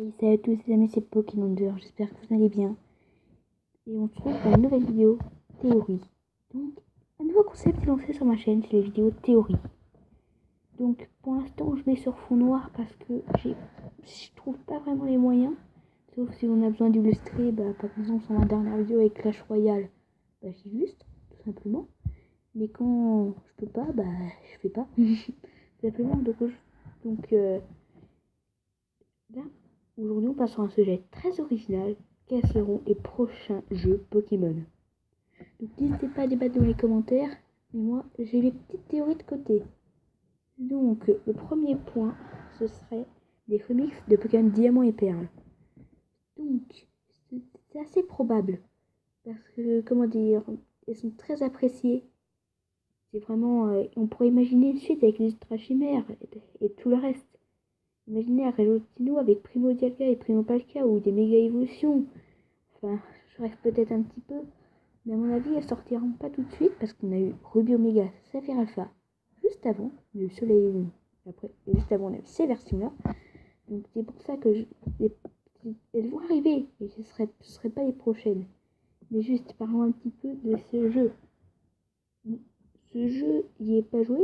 Hey, salut à tous les amis, c'est Pokémon, j'espère que vous allez bien. Et on se retrouve pour une nouvelle vidéo théorie. Donc, un nouveau concept est lancé sur ma chaîne, c'est les vidéos théorie. Donc, pour l'instant, je mets sur fond noir parce que je trouve pas vraiment les moyens. Sauf si on a besoin d'illustrer, par exemple, sur ma dernière vidéo avec Clash Royale, j'illustre, tout simplement. Mais quand je peux pas, je fais pas. Tout simplement, là, aujourd'hui, on passe sur un sujet très original. Quels seront les prochains jeux Pokémon? Donc, n'hésitez pas à débattre dans les commentaires. Mais moi, j'ai mes petites théories de côté. Donc, le premier point, ce serait des remixes de Pokémon Diamant et Perle. Donc, c'est assez probable. Parce que, comment dire, elles sont très appréciées. C'est vraiment... on pourrait imaginer une suite avec les Ultra Chimères et tout le reste. Imaginez un Régotino avec Primo Dialga et Primo Palkia ou des méga évolutions. Enfin, je rêve peut-être un petit peu. Mais à mon avis, elles sortiront pas tout de suite parce qu'on a eu Ruby Omega, Saphir Alpha. Juste avant, on a eu Soleil et Lune. Et juste avant, on a eu ces versions-là. Donc c'est pour ça que elles vont arriver. Et ce serait pas les prochaines. Mais juste, parlons un petit peu de ce jeu. Ce jeu, il est pas joué.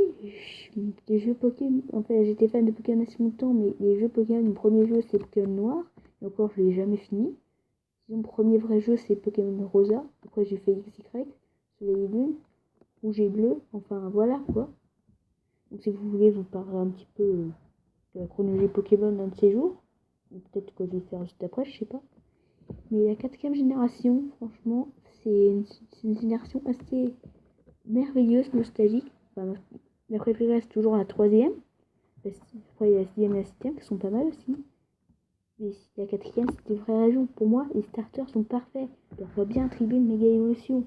Les jeux Pokémon, enfin, j'étais fan de Pokémon assez longtemps, mais les jeux Pokémon, le premier jeu, c'est Pokémon Noir. Et encore, je l'ai jamais fini. Mon premier vrai jeu, c'est Pokémon Rosa. Après, j'ai fait XY, Soleil et Lune, Rouge et Bleu. Enfin, voilà, quoi. Donc, si vous voulez, je vous parlerai un petit peu de la chronologie Pokémon d'un de ces jours. Peut-être que je vais le faire juste après, je sais pas. Mais la quatrième génération, franchement, c'est une génération assez merveilleuse, nostalgique. Enfin, ma préférée, c'est toujours la troisième. Après, il y a la sixième et la septième qui sont pas mal aussi. Mais la quatrième, c'est une vraie raison. Pour moi, les starters sont parfaits. On voit bien attribuer une méga évolution.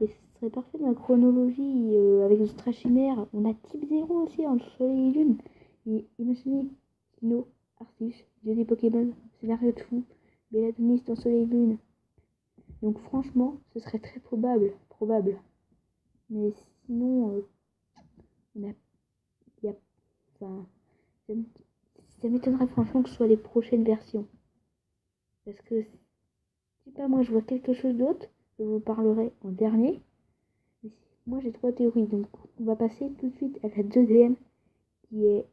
Et ce serait parfait dans la chronologie avec les Ultra Chimères. On a type 0 aussi entre Soleil et Lune. Et imaginez Kino, Arceus, Dieu des Pokémon, scénario de fou, Belladonis dans Soleil et Lune. Donc franchement, ce serait très probable. Mais sinon, on a, y a, enfin, ça m'étonnerait franchement que ce soit les prochaines versions. Parce que, je sais pas, moi je vois quelque chose d'autre, je vous parlerai en dernier. Moi j'ai trois théories, donc on va passer tout de suite à la deuxième, qui est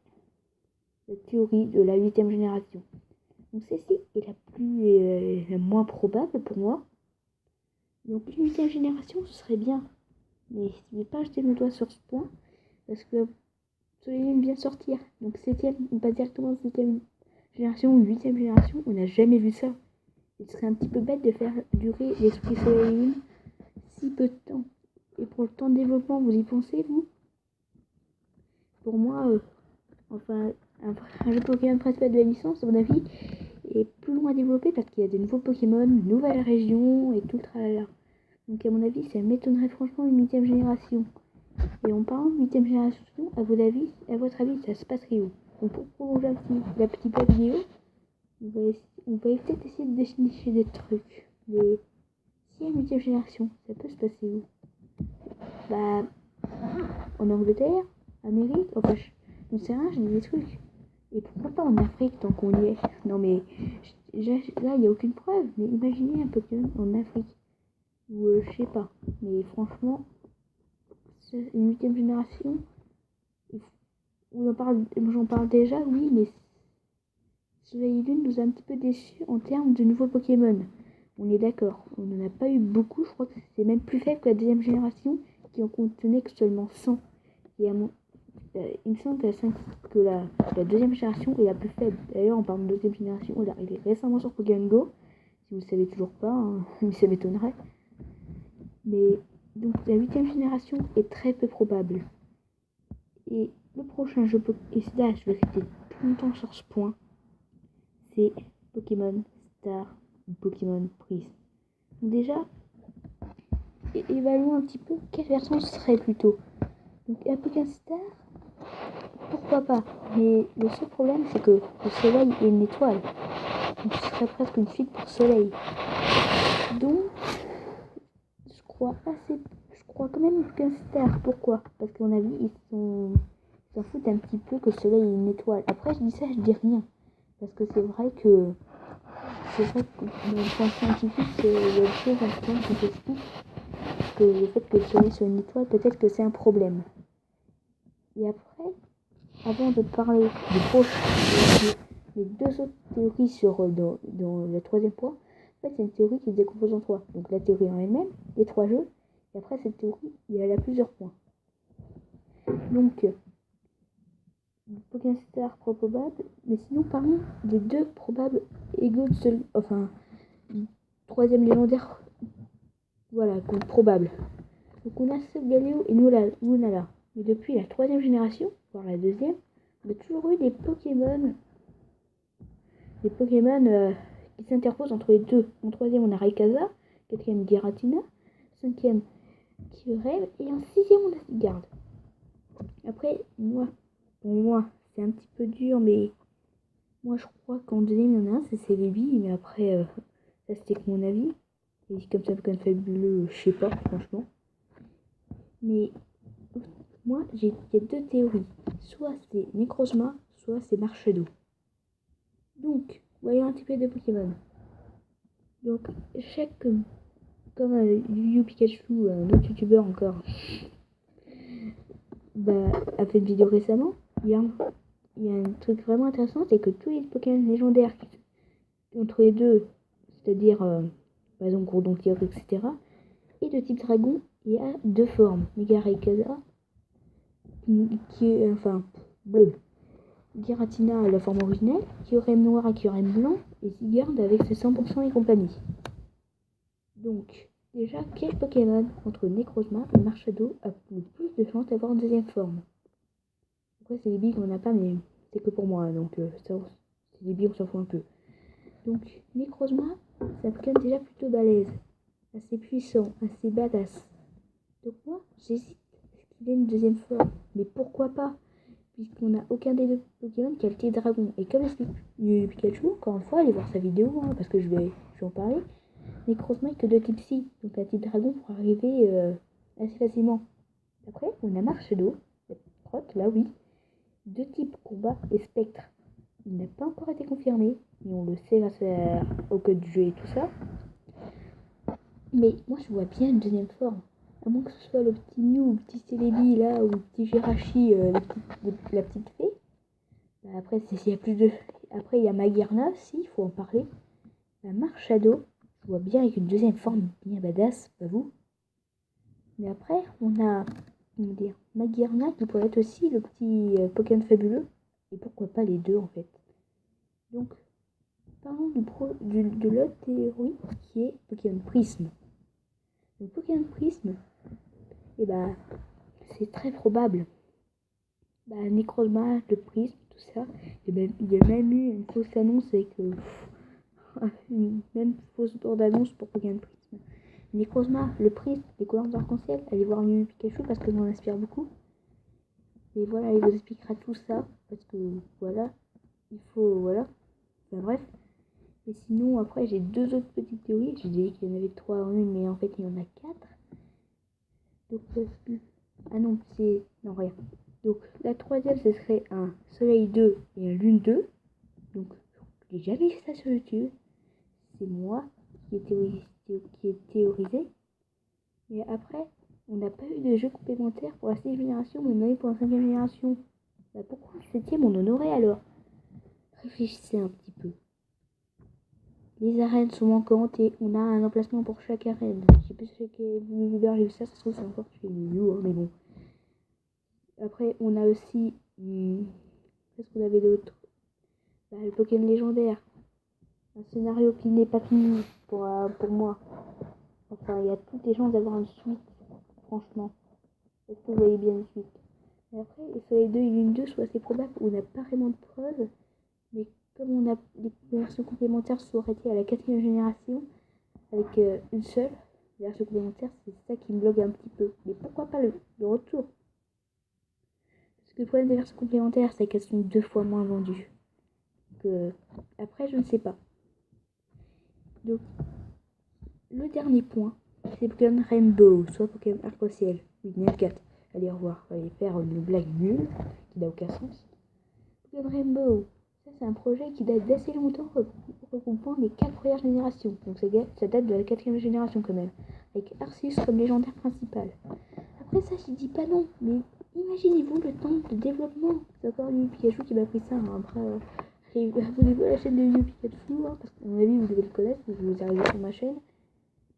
la théorie de la huitième génération. Donc celle-ci est la moins probable pour moi. Donc une huitième génération, ce serait bien. Mais je ne vais pas jeter mon doigt sur ce point, parce que Soleil vient de sortir. Donc septième, on passe directement à septième génération ou huitième génération, on n'a jamais vu ça. Il serait un petit peu bête de faire durer l'esprit Soleil si peu de temps. Et pour le temps de développement, vous y pensez, vous? Pour moi, enfin, un jeu Pokémon principal de la licence, à mon avis, est plus loin à développer parce qu'il y a des nouveaux Pokémon, une nouvelle région et tout le tralala. Donc à mon avis, ça m'étonnerait franchement une 8ème génération. Et en parlant de 8ème génération, à votre avis, ça se passerait où? Donc pour prolonger la petite vidéo, on va peut-être essayer de dénicher des trucs. Mais si y a une 8ème génération, ça peut se passer où? En Angleterre, Amérique, enfin, je ne sais rien, j'ai des trucs. Et pourquoi pas en Afrique tant qu'on y est? Non mais, là, il n'y a aucune preuve, mais imaginez un Pokémon en Afrique. Ou je sais pas. Mais franchement, une huitième génération, j'en parle déjà, oui, mais Soleil et Lune nous a un petit peu déçus en termes de nouveaux Pokémon. On est d'accord, on n'en a pas eu beaucoup, je crois que c'est même plus faible que la deuxième génération qui en contenait que seulement 100. Et il me semble que la deuxième génération est la plus faible. D'ailleurs, en parlant de deuxième génération, elle est arrivée récemment sur Pokémon Go. Si vous ne savez toujours pas, hein, mais ça m'étonnerait. Mais donc la huitième génération est très peu probable. Et le prochain jeu et là je vais rester tout le temps sur ce point, c'est Pokémon Star ou Pokémon Prisme. Donc déjà, évaluons un petit peu quelle version ce serait plutôt. Donc un Pokémon Star, pourquoi pas, mais le seul problème c'est que le soleil est une étoile, donc ce serait presque une suite pour soleil. Donc je crois quand même qu'un Star. Pourquoi? Parce qu'à mon avis ils s'en foutent un petit peu que le soleil est une étoile. Après je dis ça, je dis rien, Parce que c'est vrai que dans le point scientifique, il y a des choses importantes qui s'expliquent que le fait que le soleil soit une étoile, peut-être que c'est un problème. Et après, avant de parler du prochain, les deux autres théories dans le troisième point, en fait, c'est une théorie qui se décompose en trois. Donc la théorie en elle-même, les trois jeux, et après cette théorie, elle a plusieurs points. Donc, Pokémon Star probable, mais sinon parlons des deux probables égaux de celui, enfin, troisième légendaire, voilà, probable. Donc on a Solgaleo et Lunala. Mais depuis la troisième génération, voire la deuxième, on a toujours eu des Pokémon qui s'interposent entre les deux. En troisième, on a Rayquaza, quatrième Giratina, cinquième Kyurem, et en sixième, on a Zygarde. Après, pour moi, c'est un petit peu dur, mais moi, je crois qu'en deuxième, il y en a un, c'est Celebi, mais après, ça c'était que mon avis. Et comme ça, Pokémon fabuleux, je sais pas, franchement. Mais moi, il y a deux théories. Soit c'est Necrozma, soit c'est Marshado. Donc, voyons un petit peu de Pokémon. Donc, comme Yu Pikachu, un autre youtubeur encore, a fait une vidéo récemment, il y a un truc vraiment intéressant, c'est que tous les Pokémon légendaires entre les deux, c'est-à-dire par exemple Groudon, Kyogre, etc., et de type dragon, il y a deux formes. Mega Rayquaza, qui est, enfin, bleu. Giratina à la forme originelle, Kyurem noir à Kyurem blanc, et Zygarde avec ses 100% et compagnie. Donc, déjà, quel Pokémon entre Necrozma et Marshado a le plus de chances d'avoir une deuxième forme? Après, c'est des billes qu'on n'a pas, mais c'est que pour moi, donc c'est des billes, on s'en fout un peu. Donc, Necrozma, c'est un Pokémon déjà plutôt balèze, assez puissant, assez badass. Donc moi, j'hésite à ce qu'il ait une deuxième forme, mais pourquoi pas? Puisqu'on n'a aucun des deux Pokémon qui a le type dragon. Et comme explique Pikachu, encore une fois, allez voir sa vidéo, hein, parce que je vais en parler. Necrozma est que de type Psy, donc la type dragon pour arriver assez facilement. Après, on a Marshado, là oui, de type combat et spectre. Il n'a pas encore été confirmé, mais on le sait grâce au code du jeu et tout ça. Mais moi, je vois bien une deuxième forme. À moins que ce soit le petit Mew ou le petit Celebi là, ou le petit Jirachi, la petite fée. Après, s'il y a plus de. Après, il y a Magearna aussi, il faut en parler. La Marshado, je vois bien avec une deuxième forme bien badass, pas vous. Mais après, on a. Comment dire, Magearna qui pourrait être aussi le petit Pokémon fabuleux. Et pourquoi pas les deux en fait. Donc, parlons de l'autre théorie qui est Pokémon Prisme. Donc, Pokémon Prisme, et c'est très probable. Necrozma, le prisme, tout ça. Il y a même eu une fausse annonce avec une même fausse bande-annonce pour Pokémon Prisme. Necrozma, le prisme, les couleurs d'arc-en-ciel, allez voir Yu Pikachu parce que ça m'inspire beaucoup. Et voilà, il vous expliquera tout ça parce que voilà, il faut, voilà. Enfin bref. Et sinon, après, j'ai deux autres petites théories. J'ai dit qu'il y en avait trois en une, mais en fait, il y en a quatre. Donc, ah non, non, rien. Donc, la troisième, ce serait un Soleil 2 et un Lune 2. Donc, j'ai jamais vu ça sur YouTube. C'est moi qui ai théorisé. Et après, on n'a pas eu de jeu complémentaire pour la 6ème génération, mais on a eu pour la 5ème génération. Pourquoi la 7ème on en aurait alors? Réfléchissez un petit peu. Les arènes sont manquantes et on a un emplacement pour chaque arène. Je sais plus si j'ai vu ça se trouve c'est encore chez You, mais bon. Après, on a aussi. Qu'est-ce qu'on avait d'autre? Le Pokémon légendaire. Un scénario qui n'est pas fini pour moi. Enfin, il y a toutes les chances d'avoir une suite, franchement. Est-ce que vous voyez bien une suite? Et après, les Soleil 2 et Lune 2 sont assez probables. On n'a pas vraiment de preuves. Mais comme on a les versions complémentaires sont arrêtées à la 4ème génération, avec une seule version complémentaire, c'est ça qui me bloque un petit peu. Mais pourquoi pas le retour? Parce que le problème des versions complémentaires, c'est qu'elles sont 2 fois moins vendues. Après, je ne sais pas. Donc, le dernier point, c'est Pokémon Rainbow, soit Pokémon Arc-en-Ciel. Oui, il y en a 4. Allez, au revoir. Allez faire une blague nulle, qui n'a aucun sens. Pokémon Rainbow, ça c'est un projet qui date d'assez longtemps, regroupant les 4 premières générations. Donc ça date de la 4e génération quand même, avec Arceus comme légendaire principal. Après ça, je dis pas non, mais imaginez-vous le temps de développement. C'est encore Yu Pikachu qui m'a pris ça. Hein. Après, abonnez-vous à la chaîne de Yu Pikachu, hein, parce qu'à mon avis, vous devez le connaître, si vous arrivez sur ma chaîne.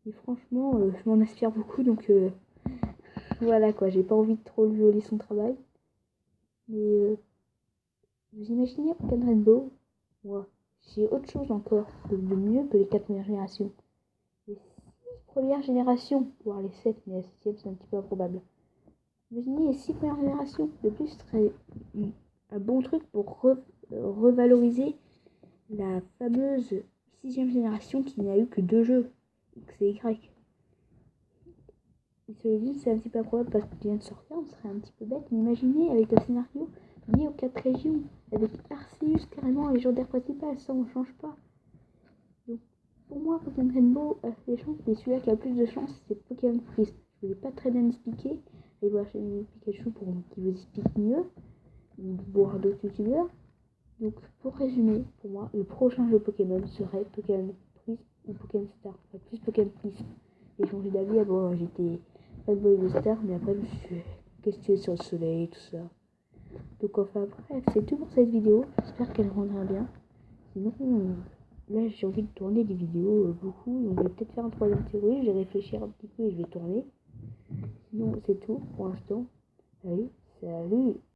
Et franchement, je m'en inspire beaucoup, donc voilà quoi, j'ai pas envie de trop lui voler son travail. Mais vous imaginez Pokémon Rainbow? Moi, j'ai autre chose encore de mieux que les 4 premières générations. Les 6 premières générations, voire les 7, mais la 7e c'est un petit peu improbable. Imaginez les 6 premières générations. De plus, ce serait un bon truc pour revaloriser la fameuse 6e génération qui n'a eu que 2 jeux, X et Y. Et celui-ci, c'est un petit peu improbable parce qu'il vient de sortir, on serait un petit peu bête. Mais imaginez avec un scénario lié aux 4 régions, avec Arceus carrément légendaire principal, ça on change pas. Donc pour moi, Pokémon Rainbow a les chances, mais celui-là qui a le plus de chance, c'est Pokémon Prism. Je ne vais pas très bien expliquer. Allez voir la chaîne Pikachu pour qui vous explique mieux, ou voir d'autres youtubeurs. Donc pour résumer, pour moi, le prochain jeu Pokémon serait Pokémon Prism ou Pokémon Star. Enfin, plus Pokémon Prism. J'ai changé d'avis, avant j'étais fanboy de Star, mais après je me suis questionné sur le soleil et tout ça. Donc enfin bref, c'est tout pour cette vidéo. J'espère qu'elle rendra bien. Sinon, là j'ai envie de tourner des vidéos beaucoup. Donc je vais peut-être faire un 3e théorie. Je vais réfléchir un petit peu et je vais tourner. Sinon c'est tout pour l'instant. Allez, salut!